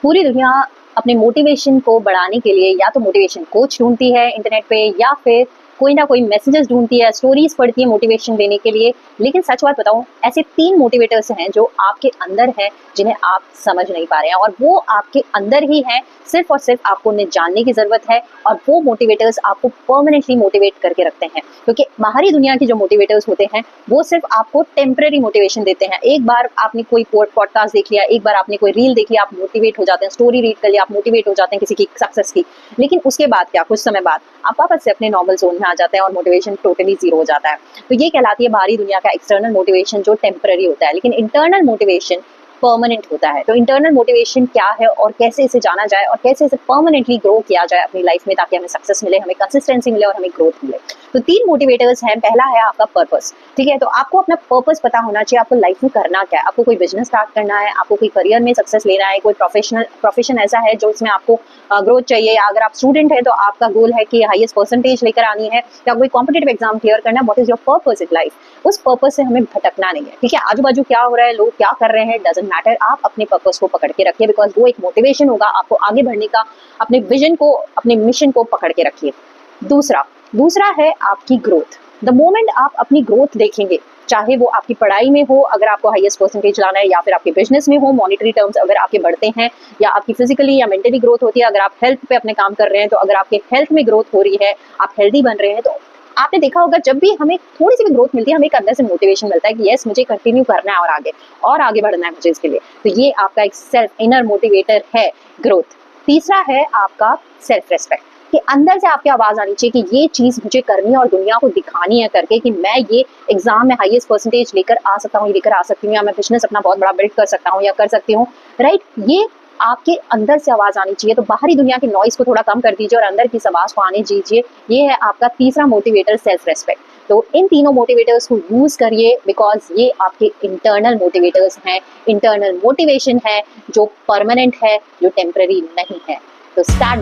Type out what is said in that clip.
पूरी दुनिया अपने मोटिवेशन को बढ़ाने के लिए या तो मोटिवेशन कोच ढूंढती है इंटरनेट पे, या फिर कोई ना कोई मैसेजेस ढूंढती है, स्टोरीज पढ़ती है मोटिवेशन देने के लिए। लेकिन सच बात बताऊं, ऐसे 3 मोटिवेटर्स हैं जो आपके अंदर हैं, जिन्हें आप समझ नहीं पा रहे हैं, और वो आपके अंदर ही हैं। सिर्फ और सिर्फ आपको उन्हें जानने की जरूरत है, और वो मोटिवेटर्स आपको परमानेंटली मोटिवेट करके रखते हैं। क्योंकि बाहरी दुनिया के जो मोटिवेटर्स होते हैं वो सिर्फ आपको टेम्पररी मोटिवेशन देते हैं। एक बार आपने कोई पॉडकास्ट देख लिया, एक बार आपने कोई रील देख लिया, आप मोटिवेट हो जाते हैं, स्टोरी रीड कर लिया, आप मोटिवेट हो जाते हैं किसी की सक्सेस की। लेकिन उसके बाद क्या, कुछ समय बाद आप वापस से अपने नॉर्मल जोन में आ जाते हैं और मोटिवेशन टोटली जीरो हो जाता है। तो ये कहलाती है बाहरी दुनिया का एक्सटर्नल मोटिवेशन, जो टेम्पररी होता है। लेकिन इंटरनल मोटिवेशन परमानेंट होता है। तो इंटरनल मोटिवेशन क्या है और कैसे इसे जाना जाए और कैसे इसे परमानेंटली ग्रो किया जाए अपनी लाइफ में, ताकि हमें सक्सेस मिले, हमें कंसिस्टेंसी मिले और हमें ग्रोथ मिले। तो 3 मोटिवेटर्स हैं। पहला है आपका पर्पस। ठीक है, तो आपको अपना पर्पस पता होना चाहिए, आपको लाइफ में करना क्या है। आपको कोई बिजनेस स्टार्ट करना है, आपको कोई करियर में सक्सेस लेना है, कोई प्रोफेशन ऐसा है जो इसमें आपको ग्रोथ चाहिए, या अगर आप स्टूडेंट है तो आपका गोल है कि हाईएस्ट परसेंटेज लेकर आनी है, या कोई कॉम्पिटेटिव एग्जाम क्लियर करना है। What is your purpose in life? उस पर्पस से हमें भटकना नहीं है। ठीक है, आजू बाजू क्या हो रहा है, लोग क्या कर रहे हैं, डजंट मैटर। आप अपने पर्पस को पकड़ के रखिए, बिकॉज वो एक मोटिवेशन होगा आपको आगे बढ़ने का। अपने विजन को, अपने मिशन को पकड़ के रखिए। दूसरा है आपकी ग्रोथ। द मोमेंट आप अपनी ग्रोथ देखेंगे, चाहे वो आपकी पढ़ाई में हो, अगर आपको हाईएस्ट परसेंटेज लाना है, या फिर आपके बिजनेस में हो, मॉनेटरी टर्म्स अगर आपके बढ़ते हैं, या आपकी फिजिकली या मेंटली ग्रोथ होती है, अगर आप हेल्थ पे अपने काम कर रहे हैं, तो अगर आपके हेल्थ में ग्रोथ हो रही है, आप हेल्दी बन रहे हैं, तो आपने देखा होगा जब भी हमें थोड़ी सी भी ग्रोथ मिलती है, हमें एक अंदर से मोटिवेशन मिलता है कि यस, मुझे कंटिन्यू करना है और आगे बढ़ना है मुझे इसके लिए। तो ये आपका एक सेल्फ इनर मोटिवेटर है, ग्रोथ। तीसरा है आपका सेल्फ रेस्पेक्ट, कि अंदर से आपकी आवाज आनी चाहिए कि ये चीज मुझे करनी है और दुनिया को दिखानी है करके, कि मैं ये एग्जाम में हाईएस्ट परसेंटेज लेकर आ सकता हूँ, लेकर आ सकती हूँ, या मैं बिजनेस अपना बहुत बड़ा बिल्ड कर सकता हूँ या कर सकती हूँ। राइट, ये आपके अंदर से आवाज आनी चाहिए। तो बाहरी दुनिया की नॉइस को थोड़ा कम कर दीजिए और अंदर की आवाज को आने दीजिए। ये है आपका तीसरा मोटिवेटर, सेल्फ रेस्पेक्ट। तो इन तीनों मोटिवेटर्स को यूज करिए, बिकॉज ये आपके इंटरनल मोटिवेटर्स हैं। इंटरनल मोटिवेशन है जो परमानेंट है, जो टेम्पररी नहीं है। तो स्टार्ट